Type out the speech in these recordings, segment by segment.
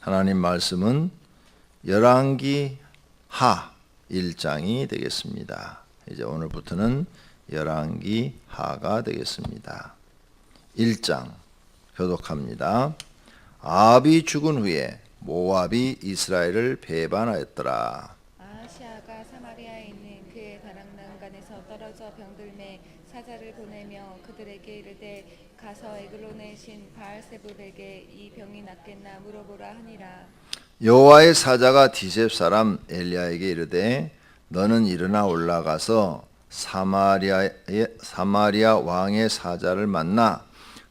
하나님 말씀은 열왕기 하 1장이 되겠습니다. 이제 오늘부터는 열왕기 하가 되겠습니다. 1장 교독합니다. 아합이 죽은 후에 모압이 이스라엘을 배반하였더라. 아하시아가 사마리아에 있는 그의 다락난간에서 떨어져 병들매 사자를 보내며 그들에게 이르되 가서 에글론의 신 바알세불에게 이 병이 낫겠나 물어보라 하니라. 여호와의 사자가 디셉 사람 엘리야에게 이르되 너는 일어나 올라가서 사마리아 왕의 사자를 만나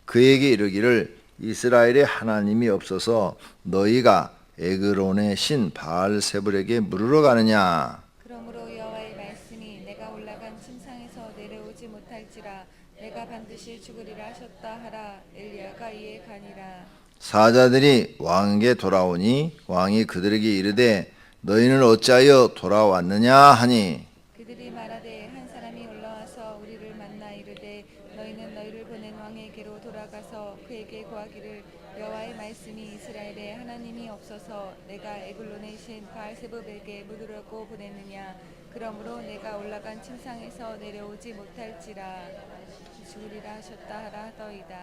그에게 이르기를 이스라엘의 하나님이 없어서 너희가 에그론의 신 바알세불에게 물으러 가느냐. 그러므로 여호와의 말씀이 내가 올라간 침상에서 내려오지 못할지라 내가 반드시 죽으리라 하셨다 하라. 엘리야가 이에 가니라. 사자들이 왕에게 돌아오니 왕이 그들에게 이르되 너희는 어찌하여 돌아왔느냐 하니 그들이 말하되 한 사람이 올라와서 우리를 만나 이르되 너희는 너희를 보낸 왕에게로 돌아가서 그에게 고하기를 여호와의 말씀이 이스라엘에 하나님이 없어서 내가 에글론의 신 바알세불에게 물으려고 보냈느냐. 그러므로 내가 올라간 침상에서 내려오지 못할지라 죽으리라 하셨다 하라 하더이다.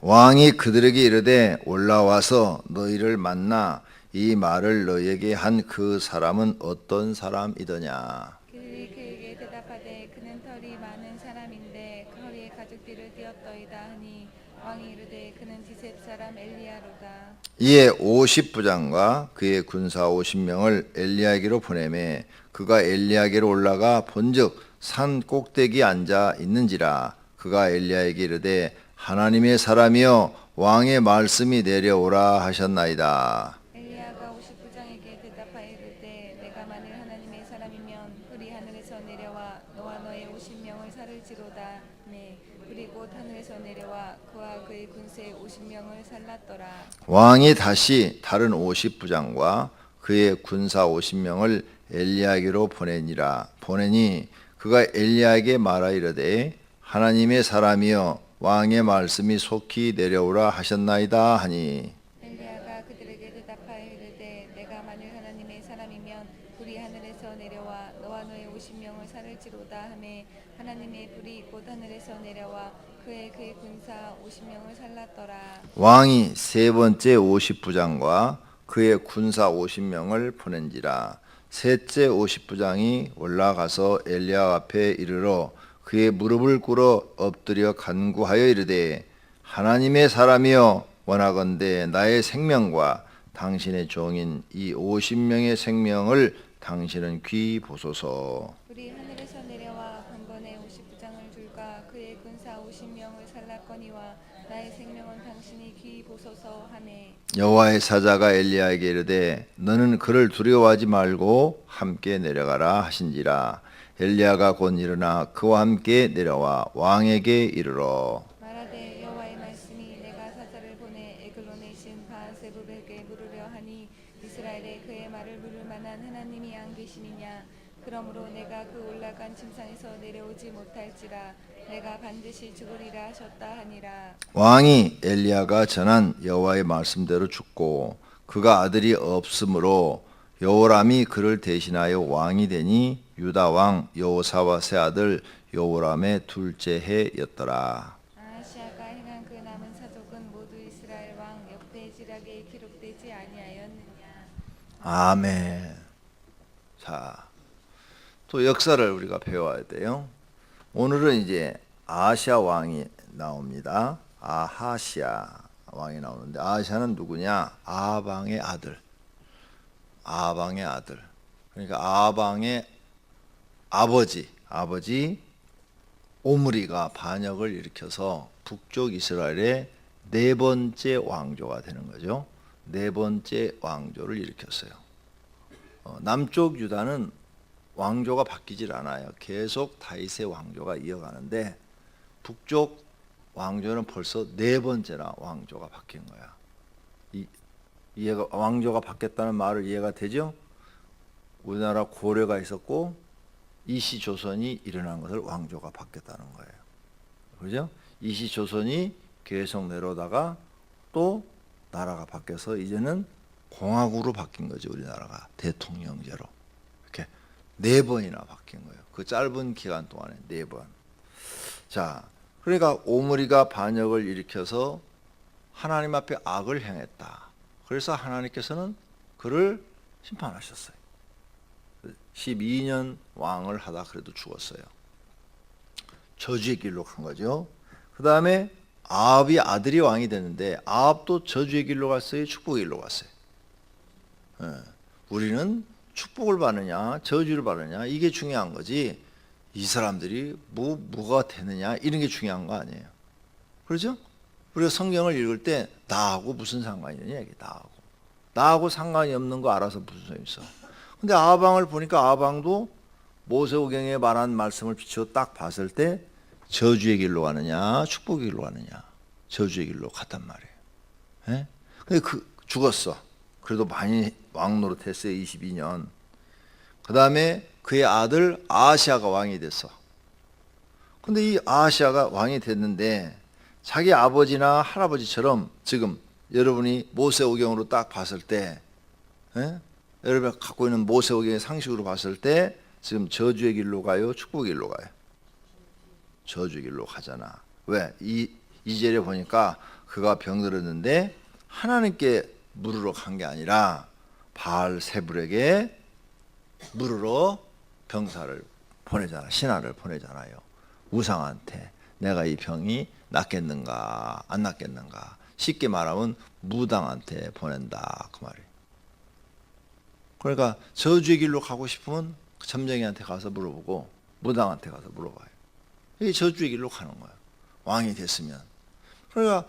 왕이 그들에게 이르되 올라와서 너희를 만나 이 말을 너희에게 한 그 사람은 어떤 사람이더냐. 그들이 그에게 대답하되 그는 털이 많은 사람인데 그 허리에 가죽띠를 띠었더이다 하니 왕이 이르되 그는 디셉 사람 엘리야로다. 이에 50부장과 그의 군사 50명을 엘리야에게로 보내매 그가 엘리야에게로 올라가 본즉 산 꼭대기에 앉아 있는지라. 그가 엘리야에게 이르되 하나님의 사람이여 왕의 말씀이 내려오라 하셨나이다. 엘리야가 50부장에게 대답하여 이르되 내가 만일 하나님의 사람이면 불이 하늘에서 내려와 너와 너의 50명을 살을지로다. 네, 불이 곧 하늘에서 내려와 그와 그의 군세 50명을 살랐더라. 왕이 다시 다른 50부장과 그의 군사 50명을 엘리야에게로 보내니 그가 엘리야에게 말하 이르되 하나님의 사람이여 왕의 말씀이 속히 내려오라 하셨나이다 하니 엘리야가 그들에게 대답하여 이르되 내가 만일 하나님의 사람이면 불이 하늘에서 내려와 너와 너의 50명을 살을지로다 하매 하나님의 불이 곧 하늘에서 내려와 그의 군사 50명을 살랐더라. 왕이 세 번째 50부장과 그의 군사 50명을 보낸지라. 셋째 50부장이 올라가서 엘리야 앞에 이르러 그의 무릎을 꿇어 엎드려 간구하여 이르되 하나님의 사람이여 원하건대 나의 생명과 당신의 종인 이 50명의 생명을 당신은 귀 보소서. 불이 하늘에서 내려와 번번에 50부장을 줄까 그의 군사 50명을 살랐거니와 나의 생명은 당신이 귀히 보소서 하매 여호와의 사자가 엘리야에게 이르되 너는 그를 두려워하지 말고 함께 내려가라 하신지라. 엘리야가 곧 일어나 그와 함께 내려와 왕에게 이르러 말하되 여호와의 말씀이 내가 사자를 보내 에글론의 신 바알세불에게 물으려 하니 이스라엘에 그의 말을 물을 만한 하나님이 안 계시느냐. 그러므로 내가 그 올라간 침상에서 내려오지 못할지라 내가 반드시 죽으리라 하셨다 하니라. 왕이 엘리야가 전한 여호와의 말씀대로 죽고 그가 아들이 없으므로 여호람이 그를 대신하여 왕이 되니 유다 왕 여호사밧의 아들 여호람의 둘째 해였더라. 아하시아가 행한 그 남은 사족은 모두 이스라엘 왕 역대지략에 기록되지 아니하였느냐. 아멘. 자, 또 역사를 우리가 배워야 돼요. 오늘은 이제 아하시아 왕이 나옵니다. 아하시아 왕이 나오는데 아하시아는 누구냐? 아합 왕의 아들. 아합 왕의 아들. 그러니까 아합 왕의 아버지 오므리가 반역을 일으켜서 북쪽 이스라엘의 네 번째 왕조가 되는 거죠. 네 번째 왕조를 일으켰어요. 남쪽 유다는 왕조가 바뀌질 않아요. 계속 다윗의 왕조가 이어가는데 북쪽 왕조는 벌써 네 번째나 왕조가 바뀐 거야. 이해가 왕조가 바뀌었다는 말을 이해가 되죠? 우리나라 고려가 있었고 이시조선이 일어난 것을 왕조가 바뀌었다는 거예요. 그죠? 이시조선이 계속 내려오다가 또 나라가 바뀌어서 이제는 공화국으로 바뀐 거죠. 우리나라가 대통령제로 이렇게 4번이나 바뀐 거예요. 그 짧은 기간 동안에 4번. 자, 그러니까 오므리가 반역을 일으켜서 하나님 앞에 악을 행했다. 그래서 하나님께서는 그를 심판하셨어요. 12년 왕을 하다 그래도 죽었어요. 저주의 길로 간 거죠. 그 다음에 아합이 아들이 왕이 됐는데 아합도 저주의 길로 갔어요? 축복의 길로 갔어요? 우리는 축복을 받느냐 저주를 받느냐 이게 중요한 거지 이 사람들이 뭐가 되느냐 이런 게 중요한 거 아니에요. 그렇죠? 우리가 성경을 읽을 때 나하고 무슨 상관이 있느냐 이게 나하고 상관이 없는 거 알아서 무슨 소용 있어. 근데 아합왕을 보니까 아합왕도 모세오경에 말한 말씀을 비추어 딱 봤을 때 저주의 길로 가느냐 축복의 길로 가느냐 저주의 길로 갔단 말이에요. 예? 근데 죽었어. 그래도 많이 왕 노릇했어요. 22년. 그 다음에 그의 아들 아하시아가 왕이 됐어. 근데 이 아하시아가 왕이 됐는데 자기 아버지나 할아버지처럼 지금 여러분이 모세오경으로 딱 봤을 때 여러분이 갖고 있는 모세오경의 상식으로 봤을 때 지금 저주의 길로 가요? 축복의 길로 가요? 저주의 길로 가잖아. 왜? 이 절에 보니까 그가 병들었는데 하나님께 물으러 간 게 아니라 바알세불에게 물으러 병사를 보내잖아. 신하를 보내잖아요. 우상한테 내가 이 병이 낫겠는가 안 낫겠는가. 쉽게 말하면 무당한테 보낸다 그 말이에요. 그러니까 저주의 길로 가고 싶으면 점쟁이한테 가서 물어보고 무당한테 가서 물어봐요. 이게 저주의 길로 가는 거예요. 왕이 됐으면. 그러니까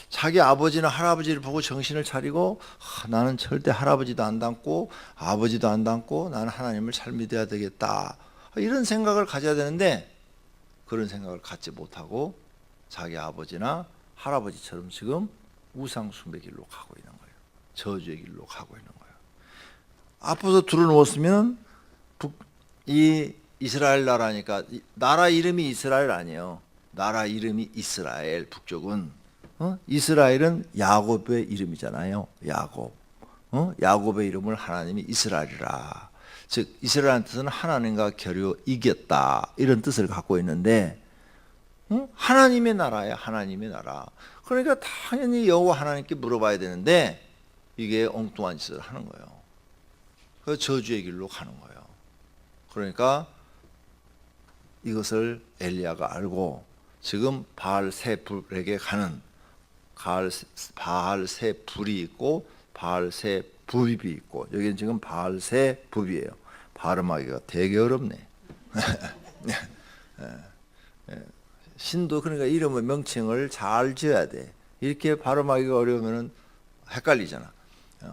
자기 아버지나 할아버지를 보고 정신을 차리고 나는 절대 할아버지도 안 닮고 아버지도 안 닮고 나는 하나님을 잘 믿어야 되겠다. 이런 생각을 가져야 되는데 그런 생각을 갖지 못하고 자기 아버지나 할아버지처럼 지금 우상 숭배 길로 가고 있는 거예요. 저주의 길로 가고 있는 거예요. 앞서서 들어누웠으면 이 이스라엘 나라니까 나라 이름이 이스라엘 아니에요. 나라 이름이 이스라엘. 북쪽은 이스라엘은 야곱의 이름이잖아요. 야곱. 야곱의 이름을 하나님이 이스라엘이라. 즉 이스라엘의 뜻은 하나님과 겨루 이겼다 이런 뜻을 갖고 있는데 하나님의 나라야. 하나님의 나라. 그러니까 당연히 여호와 하나님께 물어봐야 되는데 이게 엉뚱한 짓을 하는 거예요. 그 저주의 길로 가는 거예요. 그러니까 이것을 엘리야가 알고 지금 바알세불에게 가는 바알세불이 있고 바알세부입이 있고 여기는 지금 바알세부입이에요. 발음하기가 되게 어렵네. 신도 그러니까 이름의 명칭을 잘 지어야 돼. 이렇게 발음하기가 어려우면 헷갈리잖아.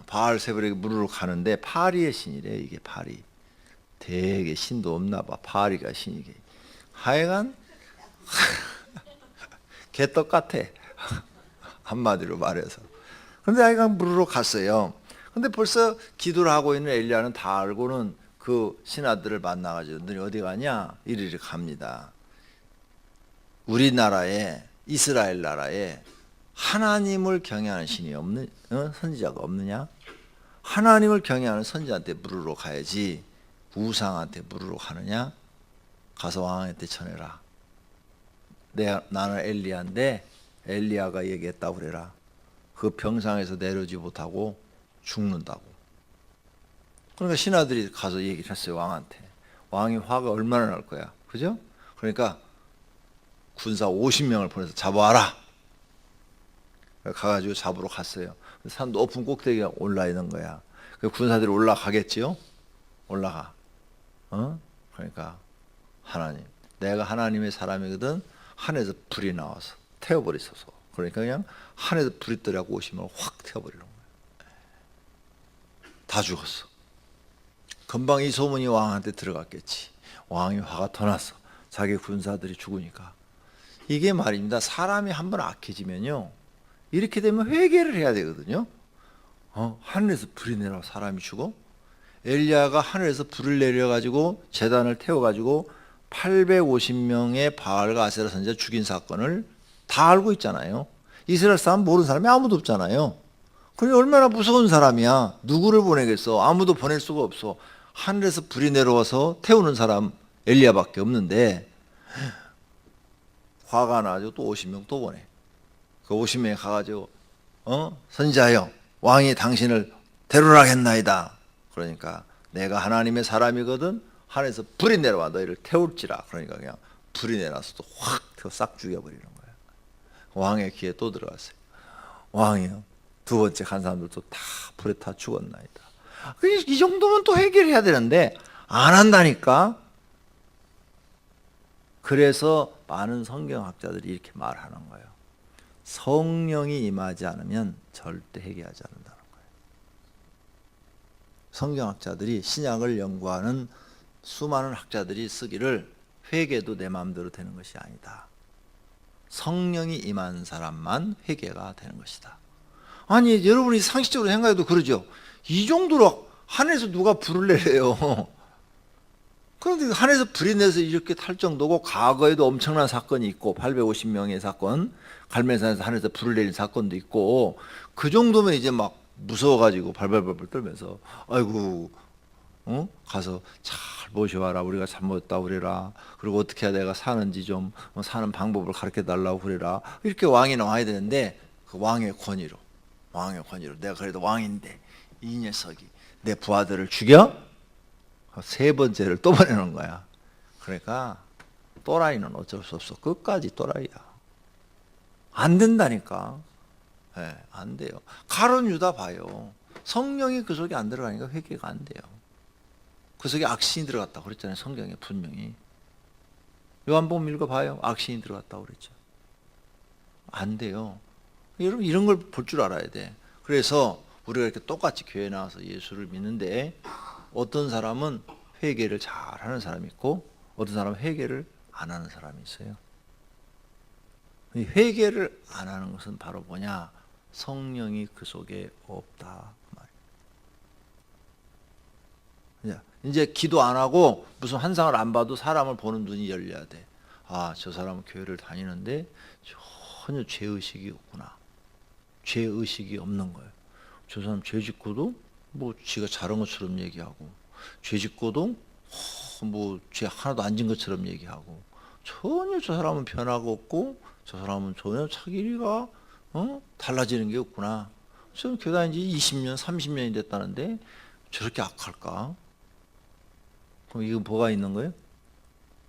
바알세불에게 물으러 가는데 파리의 신이래. 이게 파리. 되게 신도 없나 봐. 파리가 신이게. 하여간 개떡 같아. 한마디로 말해서. 근데 하여간 물으러 갔어요. 근데 벌써 기도를 하고 있는 엘리야는 다 알고는 그 신하들을 만나가지고 너희 어디 가냐? 이리로 갑니다. 우리나라에 이스라엘 나라에 하나님을 경외하는 신이 없는 선지자가 없느냐? 하나님을 경외하는 선지자한테 물으러 가야지 우상한테 물으러 가느냐? 가서 왕한테 전해라. 나는 엘리야인데 엘리야가 얘기했다고 그래라. 그 병상에서 내려오지 못하고 죽는다고. 그러니까 신하들이 가서 얘기를 했어요. 왕한테. 왕이 화가 얼마나 날 거야. 그죠? 그러니까 군사 50명을 보내서 잡아와라. 가가지고 잡으러 갔어요. 산 높은 꼭대기가 올라 있는 거야. 그 군사들이 올라가겠지요? 올라가. 그러니까 하나님, 내가 하나님의 사람이거든. 하늘에서 불이 나와서 태워버리소서. 그러니까 그냥 하늘에서 불이 떨어지고 오시면 확 태워버리는 거야. 다 죽었어. 금방 이 소문이 왕한테 들어갔겠지. 왕이 화가 더 났어. 자기 군사들이 죽으니까. 이게 말입니다. 사람이 한번 악해지면요. 이렇게 되면 회개를 해야 되거든요. 하늘에서 불이 내려 사람이 죽어? 엘리야가 하늘에서 불을 내려가지고 제단을 태워가지고 850명의 바알과 아세라 선지자 죽인 사건을 다 알고 있잖아요. 이스라엘 사람 모르는 사람이 아무도 없잖아요. 그게 얼마나 무서운 사람이야. 누구를 보내겠어? 아무도 보낼 수가 없어. 하늘에서 불이 내려와서 태우는 사람 엘리야밖에 없는데 화가 나가지고 또 50명 또 보내. 그 50명이 가가지고 선지하여 왕이 당신을 데려라겠나이다. 그러니까 내가 하나님의 사람이거든. 하늘에서 불이 내려와 너희를 태울지라. 그러니까 그냥 불이 내려와서 또 확 태워 싹 죽여버리는 거예요. 왕의 귀에 또 들어갔어요. 왕이요. 두 번째 간 사람들도 다 불에 타 죽었나이다. 이 정도면 또 해결해야 되는데 안 한다니까. 그래서 많은 성경학자들이 이렇게 말하는 거예요. 성령이 임하지 않으면 절대 해결하지 않는다는 거예요. 성경학자들이 신약을 연구하는 수많은 학자들이 쓰기를 회개도 내 마음대로 되는 것이 아니다. 성령이 임한 사람만 회개가 되는 것이다. 아니 여러분이 상식적으로 생각해도 그러죠. 이 정도로 하늘에서 누가 불을 내려요. 그런데 하늘에서 불이 내서 이렇게 탈 정도고 과거에도 엄청난 사건이 있고 850명의 사건, 갈멜산에서 하늘에서 불을 내린 사건도 있고 그 정도면 이제 막 무서워가지고 발발발발 떨면서 아이고 가서 잘 모셔와라. 우리가 잘못했다 그래라. 그리고 어떻게 해야 내가 사는지 좀 사는 방법을 가르쳐달라고 그래라. 이렇게 왕이 나와야 되는데 그 왕의 권위로 내가 그래도 왕인데 이 녀석이 내 부하들을 죽여? 세 번째를 또 보내는 거야. 그러니까 또라이는 어쩔 수 없어. 끝까지 또라이야. 안 된다니까. 네, 안 돼요. 가룟 유다 봐요. 성령이 그 속에 안 들어가니까 회개가 안 돼요. 그 속에 악신이 들어갔다고 그랬잖아요. 성경에 분명히. 요한복음 읽어봐요. 악신이 들어갔다고 그랬죠. 안 돼요. 여러분 이런 걸 볼 줄 알아야 돼. 그래서 우리가 이렇게 똑같이 교회에 나와서 예수를 믿는데 어떤 사람은 회개를 잘하는 사람이 있고 어떤 사람은 회개를 안 하는 사람이 있어요. 회개를 안 하는 것은 바로 뭐냐? 성령이 그 속에 없다. 이제 기도 안 하고 무슨 환상을 안 봐도 사람을 보는 눈이 열려야 돼. 아, 저 사람은 교회를 다니는데 전혀 죄의식이 없구나. 죄의식이 없는 거예요. 저 사람 죄 짓고도 뭐 지가 잘한 것처럼 얘기하고 죄 짓고도 뭐 죄 하나도 안 진 것처럼 얘기하고 전혀 저 사람은 변화가 없고 저 사람은 전혀 자기가 달라지는 게 없구나. 저는 교회 다닌 지 20년, 30년이 됐다는데 저렇게 악할까? 그럼 이건 뭐가 있는 거예요?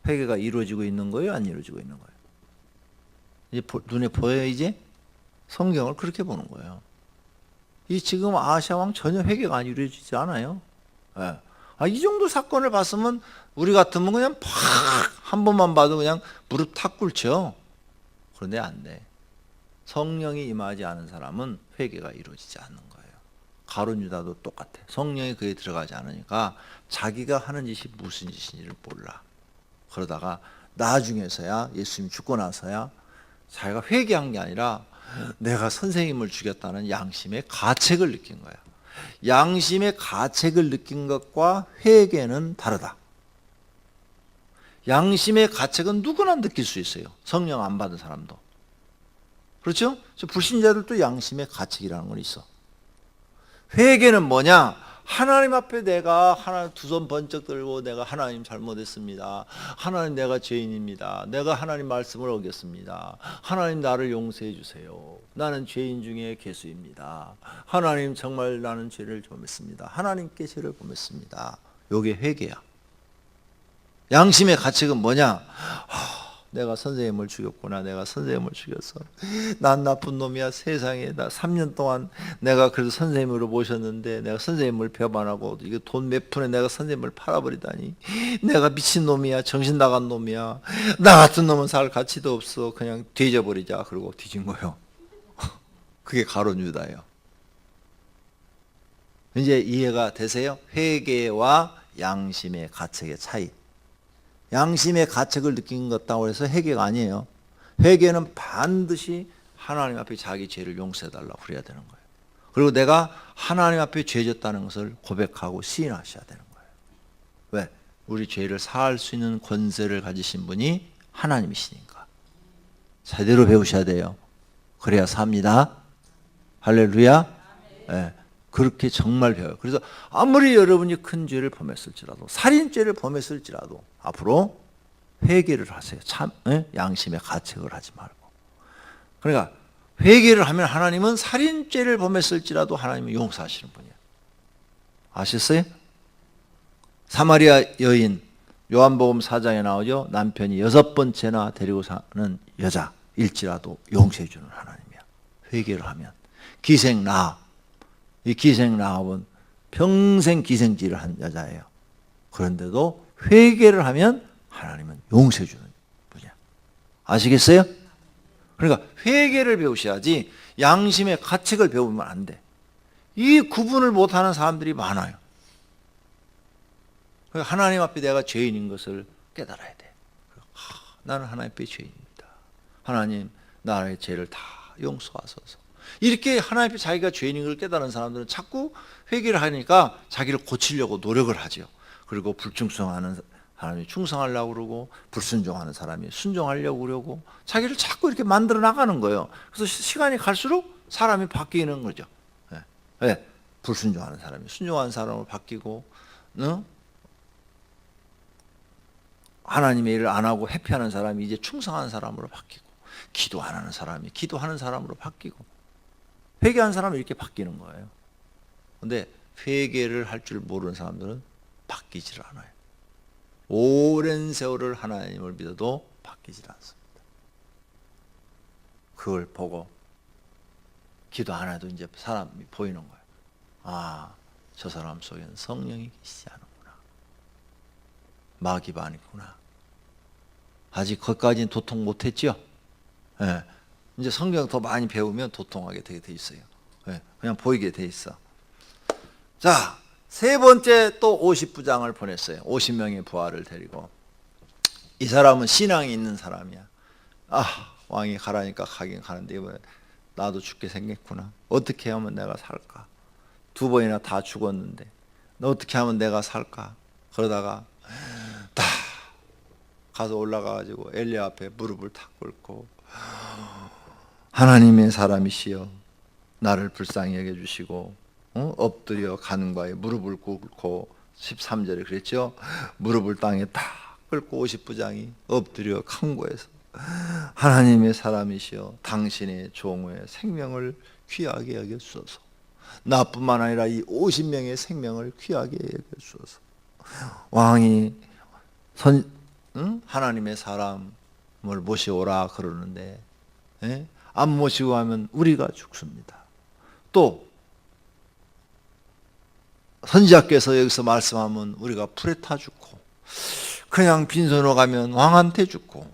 회개가 이루어지고 있는 거예요? 안 이루어지고 있는 거예요? 이제 눈에 보여요 이제? 성경을 그렇게 보는 거예요. 이 지금 아하시아 왕 전혀 회개가 안 이루어지지 않아요. 네. 이 정도 사건을 봤으면 우리 같으면 그냥 팍 한 번만 봐도 그냥 무릎 탁 꿇죠. 그런데 안 돼. 성령이 임하지 않은 사람은 회개가 이루어지지 않는 거예요. 가룟 유다도 똑같아. 성령이 그에 들어가지 않으니까 자기가 하는 짓이 무슨 짓인지를 몰라. 그러다가 나중에서야 예수님이 죽고 나서야 자기가 회개한 게 아니라 내가 선생님을 죽였다는 양심의 가책을 느낀 거야. 양심의 가책을 느낀 것과 회개는 다르다. 양심의 가책은 누구나 느낄 수 있어요. 성령 안 받은 사람도. 그렇죠? 불신자들도 양심의 가책이라는 건 있어. 회개는 뭐냐? 하나님 앞에 내가 하나 두 손 번쩍 들고 내가 하나님 잘못했습니다. 하나님 내가 죄인입니다. 내가 하나님 말씀을 어겼습니다. 하나님 나를 용서해 주세요. 나는 죄인 중에 괴수입니다. 하나님 정말 나는 죄를 범했습니다. 하나님께 죄를 범했습니다. 이게 회개야. 양심의 가책은 뭐냐? 내가 선생님을 죽였구나. 내가 선생님을 죽였어. 난 나쁜 놈이야. 세상에 나 3년 동안 내가 그래도 선생님으로 모셨는데 내가 선생님을 배반하고 이거 돈 몇 푼에 내가 선생님을 팔아버리다니. 내가 미친 놈이야. 정신 나간 놈이야. 나 같은 놈은 살 가치도 없어. 그냥 뒤져버리자. 그러고 뒤진 거예요. 그게 가룟 유다예요. 이제 이해가 되세요? 회개와 양심의 가책의 차이. 양심의 가책을 느낀 것다고 해서 회개가 아니에요. 회개는 반드시 하나님 앞에 자기 죄를 용서해달라고 그래야 되는 거예요. 그리고 내가 하나님 앞에 죄졌다는 것을 고백하고 시인하셔야 되는 거예요. 왜? 우리 죄를 사할 수 있는 권세를 가지신 분이 하나님이시니까. 제대로 배우셔야 돼요. 그래야 삽니다. 할렐루야. 예, 그렇게 정말 배워요. 그래서 아무리 여러분이 큰 죄를 범했을지라도, 살인죄를 범했을지라도 앞으로 회개를 하세요. 참, 예? 양심의 가책을 하지 말고. 그러니까 회개를 하면 하나님은 살인죄를 범했을지라도 하나님은 용서하시는 분이에요. 아셨어요? 사마리아 여인, 요한복음 4장에 나오죠. 남편이 6번째나 데리고 사는 여자일지라도 용서해 주는 하나님이야. 회개를 하면. 기생 라합, 이 기생 라합은 평생 기생질을 한 여자예요. 그런데도 회개를 하면 하나님은 용서해 주는 분이야. 아시겠어요? 그러니까 회개를 배우셔야지 양심의 가책을 배우면 안 돼. 이 구분을 못하는 사람들이 많아요. 하나님 앞에 내가 죄인인 것을 깨달아야 돼. 나는 하나님 앞에 죄인입니다. 하나님 나의 죄를 다 용서하소서. 이렇게 하나님 앞에 자기가 죄인인 걸 깨달은 사람들은 자꾸 회개를 하니까 자기를 고치려고 노력을 하죠. 그리고 불충성하는 사람이 충성하려고 그러고 불순종하는 사람이 순종하려고 그러고 자기를 자꾸 이렇게 만들어 나가는 거예요. 그래서 시간이 갈수록 사람이 바뀌는 거죠. 네. 네. 불순종하는 사람이 순종하는 사람으로 바뀌고 하나님의 일을 안 하고 회피하는 사람이 이제 충성하는 사람으로 바뀌고 기도 안 하는 사람이 기도하는 사람으로 바뀌고 회개한 사람은 이렇게 바뀌는 거예요. 그런데 회개를 할 줄 모르는 사람들은 바뀌질 않아요. 오랜 세월을 하나님을 믿어도 바뀌질 않습니다. 그걸 보고 기도 안 해도 이제 사람이 보이는 거예요. 아, 저 사람 속에는 성령이 계시지 않은구나. 마귀 반이구나. 아직 거기까지는 도통 못했죠? 예. 이제 성경 더 많이 배우면 도통하게 되게 돼 있어요. 예. 그냥 보이게 돼 있어. 자, 세 번째 또 50부장을 보냈어요. 50명의 부하를 데리고. 이 사람은 신앙이 있는 사람이야. 아, 왕이 가라니까 가긴 가는데 이번에 나도 죽게 생겼구나. 어떻게 하면 내가 살까? 2번이나 다 죽었는데 너 어떻게 하면 내가 살까? 그러다가 다 가서 올라가가지고 엘리야 앞에 무릎을 탁 꿇고 하나님의 사람이시여 나를 불쌍히 여겨주시고 엎드려 간과에 무릎을 꿇고 13절에 그랬죠. 무릎을 땅에 탁 꿇고 50부장이 엎드려 간과에서 하나님의 사람이시여 당신의 종의 생명을 귀하게 여겨주소서. 나뿐만 아니라 이 50명의 생명을 귀하게 여겨주소서. 왕이 하나님의 사람을 모시오라 그러는데 안 모시고 하면 우리가 죽습니다. 또 선지자께서 여기서 말씀하면 우리가 불에 타 죽고 그냥 빈손으로 가면 왕한테 죽고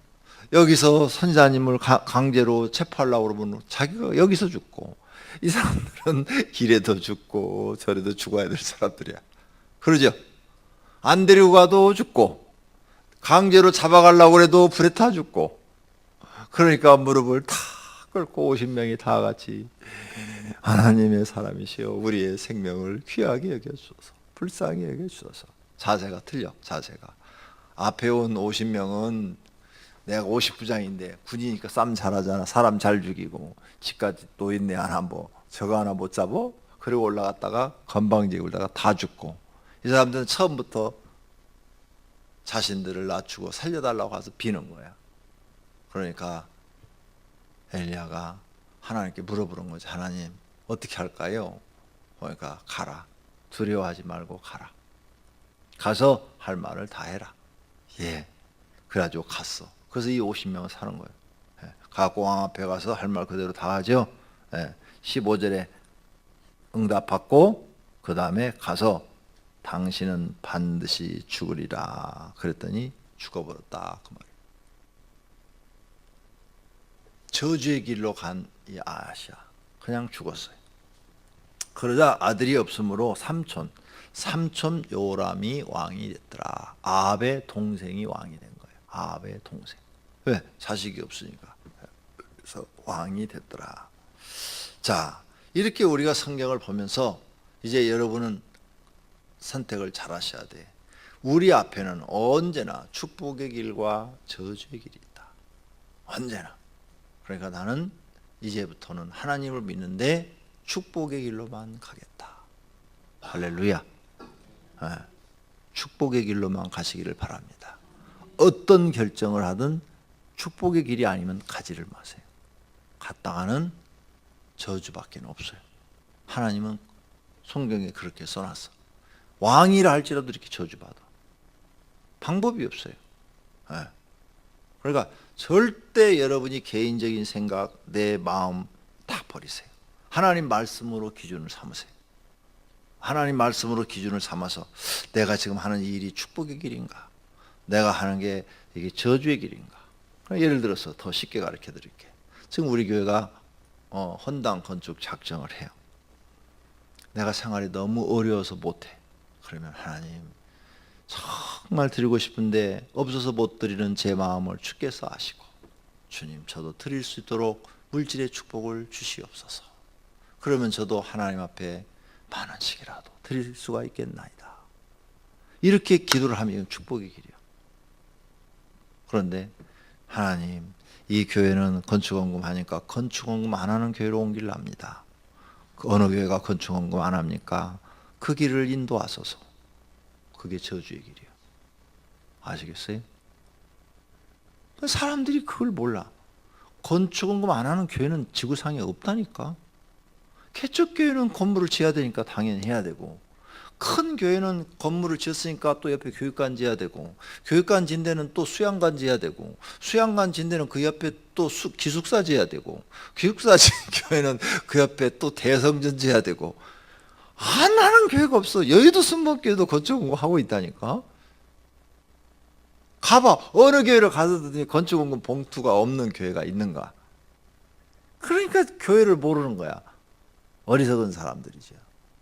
여기서 선지자님을 강제로 체포하려고 그러면 자기가 여기서 죽고 이 사람들은 길에도 죽고 저래도 죽어야 될 사람들이야. 그러죠? 안 데리고 가도 죽고 강제로 잡아가려고 해도 불에 타 죽고 그러니까 무릎을 탁 꿇고 50명이 다 같이 하나님의 사람이시여 우리의 생명을 귀하게 여겨주소서 불쌍히 여겨주소서. 자세가 틀려. 자세가 앞에 온 50명은 내가 50부장인데 군이니까 싸움 잘하잖아. 사람 잘 죽이고 집까지 노인네 하나 뭐 저거 하나 못 잡어? 그리고 올라갔다가 건방지게 울다가 다 죽고 이 사람들은 처음부터 자신들을 낮추고 살려달라고 가서 비는 거야. 그러니까 엘리야가 하나님께 물어보는 거지. 하나님 어떻게 할까요? 그러니까 가라. 두려워하지 말고 가라. 가서 할 말을 다 해라. 예. 그래가지고 갔어. 그래서 이 50명은 사는 거예요. 예. 가고 왕 앞에 가서 할 말 그대로 다 하죠. 예. 15절에 응답받고 그 다음에 가서 당신은 반드시 죽으리라 그랬더니 죽어버렸다 그 말이에요. 저주의 길로 간 이 아하시야 그냥 죽었어요. 그러자 아들이 없으므로 삼촌 요람이 왕이 됐더라. 아합의 동생이 왕이 된 거예요. 아합의 동생. 왜? 자식이 없으니까. 그래서 왕이 됐더라. 자, 이렇게 우리가 성경을 보면서 이제 여러분은 선택을 잘 하셔야 돼. 우리 앞에는 언제나 축복의 길과 저주의 길이 있다. 언제나. 그러니까 나는 이제부터는 하나님을 믿는데 축복의 길로만 가겠다. 할렐루야. 예, 축복의 길로만 가시기를 바랍니다. 어떤 결정을 하든 축복의 길이 아니면 가지를 마세요. 갔다가는 저주밖에 없어요. 하나님은 성경에 그렇게 써놨어. 왕이라 할지라도 이렇게 저주받아. 방법이 없어요. 예. 그러니까 절대 여러분이 개인적인 생각, 내 마음 다 버리세요. 하나님 말씀으로 기준을 삼으세요. 하나님 말씀으로 기준을 삼아서 내가 지금 하는 이 일이 축복의 길인가? 내가 하는 게 이게 저주의 길인가? 예를 들어서 더 쉽게 가르쳐 드릴게요. 지금 우리 교회가 헌당 건축 작정을 해요. 내가 생활이 너무 어려워서 못해. 그러면 하나님 정말 드리고 싶은데 없어서 못 드리는 제 마음을 주께서 아시고 주님 저도 드릴 수 있도록 물질의 축복을 주시옵소서. 그러면 저도 하나님 앞에 10,000원씩이라도 드릴 수가 있겠나이다. 이렇게 기도를 하면 이건 축복의 길이에요. 그런데 하나님 이 교회는 건축원금 하니까 건축원금 안 하는 교회로 옮기랍니다. 어느 교회가 건축원금 안 합니까? 그 길을 인도하소서. 그게 저주의 길이에요. 아시겠어요? 사람들이 그걸 몰라. 건축원금 안 하는 교회는 지구상에 없다니까. 개척교회는 건물을 지어야 되니까 당연히 해야 되고, 큰 교회는 건물을 지었으니까 또 옆에 교육관 지어야 되고, 교육관 진 데는 또 수양관 지어야 되고, 수양관 진 데는 그 옆에 또 기숙사 지어야 되고, 기숙사 진 교회는 그 옆에 또 대성전 지어야 되고, 안 하는 교회가 없어. 여의도 순복교회도 건축공고 하고 있다니까. 가봐. 어느 교회를 가서든지 건축공금 봉투가 없는 교회가 있는가. 그러니까 교회를 모르는 거야. 어리석은 사람들이죠.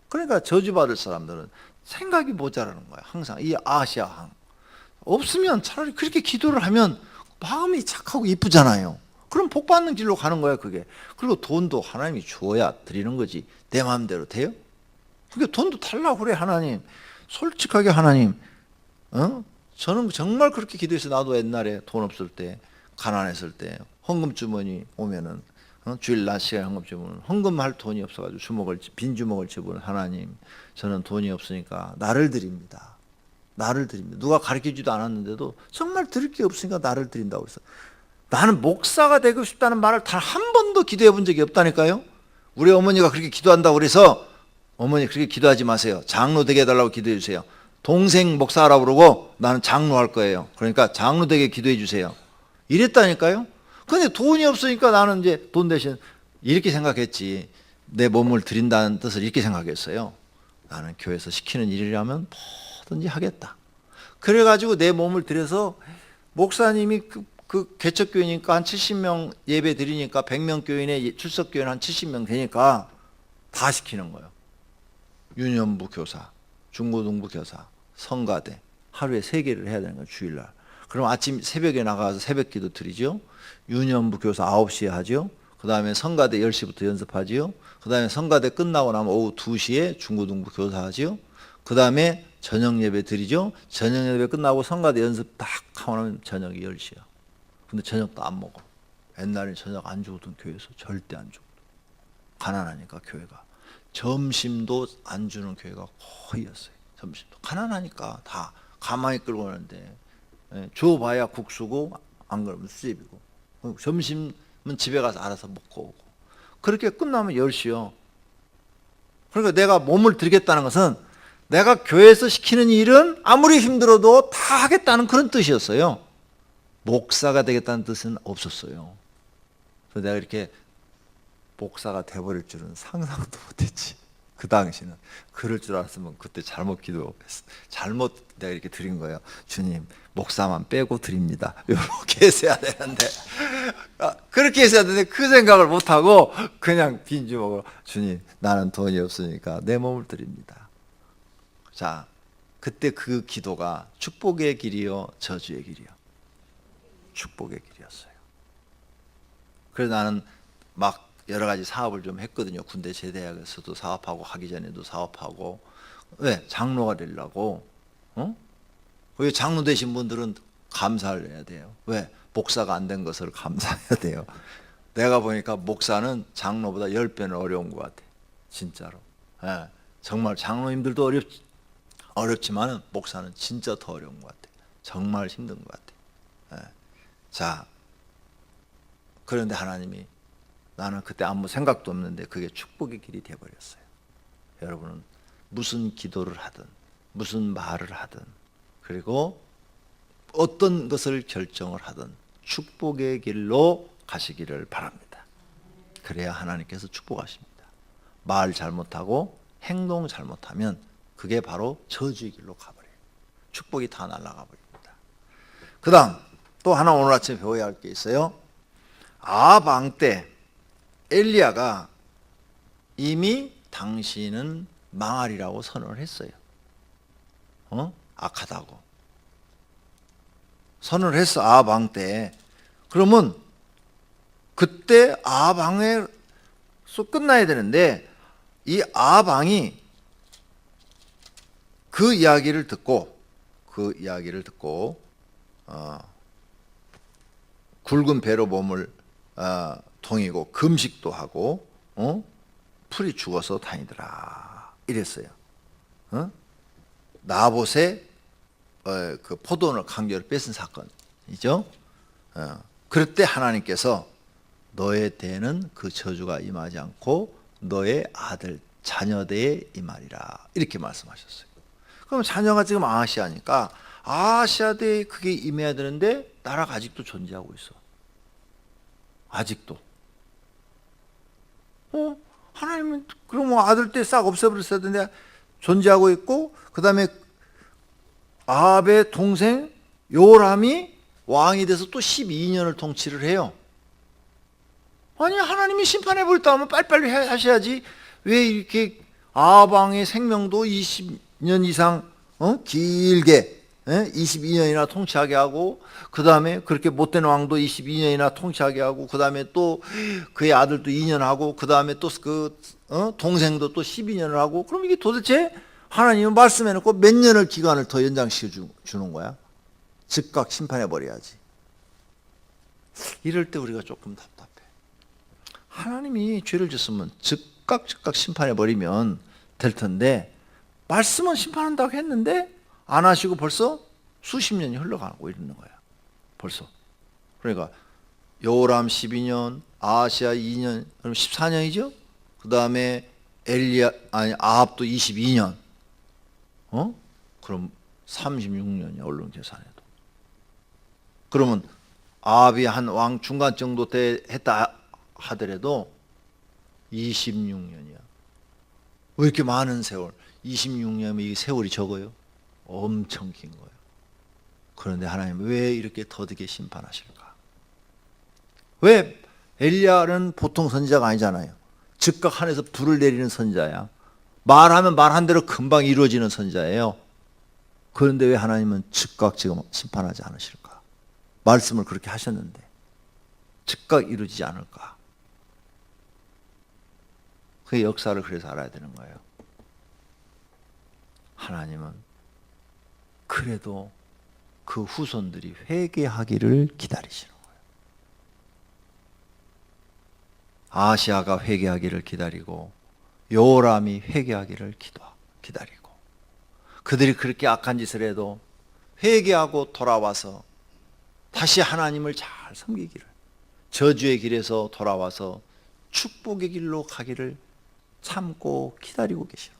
그러니까 저주받을 사람들은 생각이 모자라는 거야. 항상 이 아시아항 없으면 차라리 그렇게 기도를 하면 마음이 착하고 이쁘잖아요. 그럼 복 받는 길로 가는 거야 그게. 그리고 돈도 하나님이 주어야 드리는 거지 내 마음대로 돼요? 그게 돈도 달라고 그래. 하나님 솔직하게 하나님 저는 정말 그렇게 기도해서 나도 옛날에 돈 없을 때 가난했을 때 헌금 주머니 오면은 주일 낮 시간에 헌금 주면 헌금할 돈이 없어가지고 빈 주먹을 집어는 하나님 저는 돈이 없으니까 나를 드립니다. 나를 드립니다. 누가 가르쳐주지도 않았는데도 정말 드릴 게 없으니까 나를 드린다고 그랬어. 나는 목사가 되고 싶다는 말을 단 한 번도 기도해 본 적이 없다니까요. 우리 어머니가 그렇게 기도한다고 그래서 어머니 그렇게 기도하지 마세요. 장로 되게 해달라고 기도해 주세요. 동생 목사라고 그러고 나는 장로 할 거예요. 그러니까 장로 되게 기도해 주세요. 이랬다니까요. 근데 돈이 없으니까 나는 이제 돈 대신 이렇게 생각했지. 내 몸을 드린다는 뜻을 이렇게 생각했어요. 나는 교회에서 시키는 일이라면 뭐든지 하겠다. 그래가지고 내 몸을 들여서 목사님이 그 개척교회니까 한 70명 예배 드리니까 100명 교인의 출석교회는 한 70명 되니까 다 시키는 거예요. 유년부 교사, 중고등부 교사, 성가대 하루에 3개를 해야 되는 거예요. 주일날. 그럼 아침 새벽에 나가서 새벽기도 드리죠. 유년부 교사 9시에 하죠. 그 다음에 성가대 10시부터 연습하지요. 그 다음에 성가대 끝나고 나면 오후 2시에 중고등부 교사 하지요. 그 다음에 저녁 예배 드리죠. 저녁 예배 끝나고 성가대 연습 딱 하고 나면 저녁이 10시야. 근데 저녁도 안 먹어. 옛날에 저녁 안 주거든 교회에서. 절대 안 주거든. 가난하니까 교회가. 점심도 안 주는 교회가 거의였어요. 점심도. 가난하니까 다 가만히 끌고 오는데 줘봐야 국수고 안 그러면 수제비고. 점심은 집에 가서 알아서 먹고 오고. 그렇게 끝나면 10시요. 그러니까 내가 몸을 드리겠다는 것은 내가 교회에서 시키는 일은 아무리 힘들어도 다 하겠다는 그런 뜻이었어요. 목사가 되겠다는 뜻은 없었어요. 그래서 내가 이렇게 목사가 돼버릴 줄은 상상도 못했지. 그 당시는. 그럴 줄 알았으면 그때 잘못 기도했어. 잘못 내가 이렇게 드린 거예요. 주님 목사만 빼고 드립니다. 이렇게 했어야 되는데 그렇게 했어야 되는데 그 생각을 못하고 그냥 빈주먹으로 주님 나는 돈이 없으니까 내 몸을 드립니다. 자, 그때 그 기도가 축복의 길이요 저주의 길이요? 축복의 길이었어요. 그래서 나는 막 여러 가지 사업을 좀 했거든요. 군대 제대학에서도 사업하고 하기 전에도 사업하고. 왜? 장로가 되려고. 왜 장로 되신 분들은 감사를 해야 돼요. 왜? 목사가 안 된 것을 감사해야 돼요. 내가 보니까 목사는 장로보다 10배는 어려운 것 같아. 진짜로. 예, 정말 장로님들도 어렵지만은 목사는 진짜 더 어려운 것 같아요. 정말 힘든 것 같아요. 예. 자, 그런데 하나님이 나는 그때 아무 생각도 없는데 그게 축복의 길이 되어버렸어요. 여러분은 무슨 기도를 하든 무슨 말을 하든 그리고 어떤 것을 결정을 하든 축복의 길로 가시기를 바랍니다. 그래야 하나님께서 축복하십니다. 말 잘못하고 행동 잘못하면 그게 바로 저주의 길로 가버려요. 축복이 다 날아가 버립니다. 그 다음 또 하나 오늘 아침에 배워야 할 게 있어요. 아방 때 엘리야가 이미 당신은 망하리라고 선언을 했어요. 악하다고 선언을 했어. 아방 때. 그러면 그때 아방에서 끝나야 되는데 이 아방이 그 이야기를 듣고 굵은 배로 몸을 동이고 금식도 하고 풀이 죽어서 다니더라 이랬어요. 나봇의 그 포도원을 강제로 뺏은 사건이죠. 그럴 때 하나님께서 너의 대에는 그 저주가 임하지 않고 너의 아들 자녀대에 임하리라 이렇게 말씀하셨어요. 그럼 자녀가 지금 아하시아니까 아하시아대에 그게 임해야 되는데 나라가 아직도 존재하고 있어. 아직도. 하나님은 그럼 아들 때 싹 없애버렸어야 되는데 존재하고 있고, 그 다음에 아합의 동생 요람이 왕이 돼서 또 12년을 통치를 해요. 아니 하나님이 심판해버렸다 하면 빨리빨리 하셔야지 왜 이렇게 아합 왕의 생명도 20년 이상 길게 22년이나 통치하게 하고, 그 다음에 그렇게 못된 왕도 22년이나 통치하게 하고, 그 다음에 또 그의 아들도 2년 하고, 그 다음에 또 그 동생도 또 12년을 하고, 그럼 이게 도대체 하나님은 말씀해놓고 몇 년을 기간을 더 연장시켜 주는 거야? 즉각 심판해버려야지. 이럴 때 우리가 조금 답답해. 하나님이 죄를 졌으면 즉각 심판해버리면 될 텐데, 말씀은 심판한다고 했는데 안 하시고 벌써 수십 년이 흘러가고 있는 거야. 벌써. 그러니까 요람 12년, 아하시아 2년, 그럼 14년이죠? 그 다음에 아합도 22년. 그럼 36년이야, 언론 계산해도. 그러면 아합이 한 왕 중간 정도 때 했다 하더라도 26년이야. 왜 이렇게 많은 세월? 26년이면 이 세월이 적어요? 엄청 긴 거예요. 그런데 하나님 왜 이렇게 더디게 심판하실까? 왜? 엘리야는 보통 선지자가 아니잖아요. 즉각 하늘에서 불을 내리는 선지자야. 말하면 말한 대로 금방 이루어지는 선지자예요. 그런데 왜 하나님은 즉각 지금 심판하지 않으실까? 말씀을 그렇게 하셨는데 즉각 이루어지지 않을까? 그 역사를 그래서 알아야 되는 거예요. 하나님은 그래도 그 후손들이 회개하기를 기다리시는 거예요. 아시아가 회개하기를 기다리고 요람이 회개하기를 기다리고, 그들이 그렇게 악한 짓을 해도 회개하고 돌아와서 다시 하나님을 잘 섬기기를, 저주의 길에서 돌아와서 축복의 길로 가기를 참고 기다리고 계시는 거예요.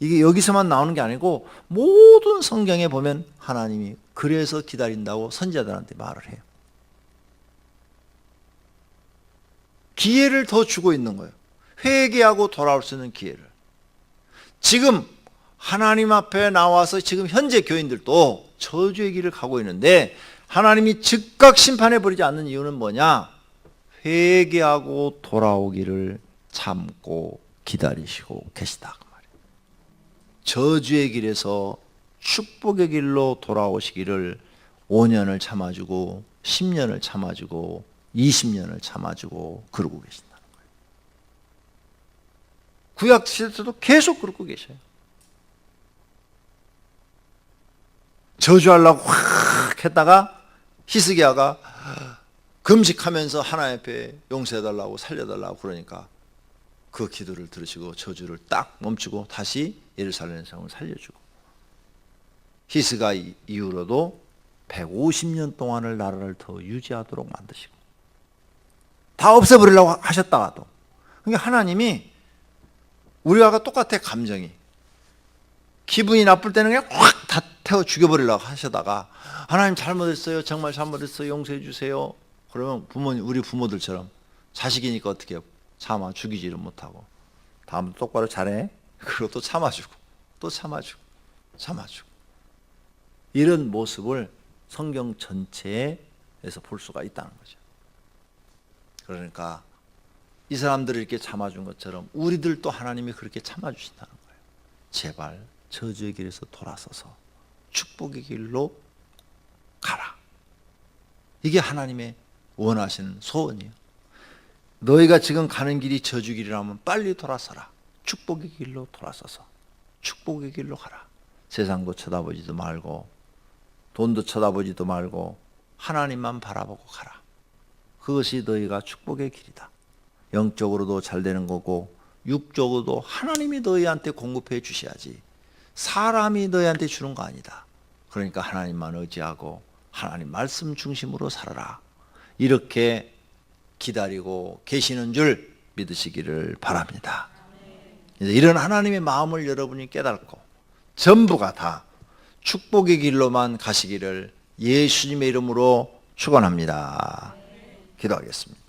이게 여기서만 나오는 게 아니고 모든 성경에 보면 하나님이 그래서 기다린다고 선지자들한테 말을 해요. 기회를 더 주고 있는 거예요. 회개하고 돌아올 수 있는 기회를. 지금 하나님 앞에 나와서 지금 현재 교인들도 저주의 길을 가고 있는데 하나님이 즉각 심판해버리지 않는 이유는 뭐냐? 회개하고 돌아오기를 참고 기다리시고 계시다. 저주의 길에서 축복의 길로 돌아오시기를 5년을 참아주고 10년을 참아주고 20년을 참아주고 그러고 계신다는 거예요. 구약 시대에도 계속 그러고 계셔요. 저주하려고 확 했다가 히스기야가 금식하면서 하나님 앞에 용서해달라고 살려달라고 그러니까 그 기도를 들으시고 저주를 딱 멈추고 다시 예루살렘 성을 살려주고, 히스기야 이후로도 150년 동안을 나라를 더 유지하도록 만드시고, 다 없애버리려고 하셨다가도, 그러니까 하나님이 우리와 똑같아. 감정이 기분이 나쁠 때는 그냥 확 다 태워 죽여버리려고 하시다가, 하나님 잘못했어요, 정말 잘못했어요, 용서해 주세요. 그러면 우리 부모들처럼 자식이니까 어떻게 해요? 참아 죽이지를 못하고, 다음 똑바로 잘해. 그리고 또 참아주고, 또 참아주고, 참아주고. 이런 모습을 성경 전체에서 볼 수가 있다는 거죠. 그러니까 이 사람들을 이렇게 참아준 것처럼 우리들도 하나님이 그렇게 참아주신다는 거예요. 제발 저주의 길에서 돌아서서 축복의 길로 가라. 이게 하나님의 원하시는 소원이에요. 너희가 지금 가는 길이 저주 길이라면 빨리 돌아서라. 축복의 길로 돌아서서 축복의 길로 가라. 세상도 쳐다보지도 말고, 돈도 쳐다보지도 말고, 하나님만 바라보고 가라. 그것이 너희가 축복의 길이다. 영적으로도 잘 되는 거고, 육적으로도 하나님이 너희한테 공급해 주셔야지, 사람이 너희한테 주는 거 아니다. 그러니까 하나님만 의지하고 하나님 말씀 중심으로 살아라. 이렇게 기다리고 계시는 줄 믿으시기를 바랍니다. 이런 하나님의 마음을 여러분이 깨닫고 전부가 다 축복의 길로만 가시기를 예수님의 이름으로 축원합니다. 기도하겠습니다.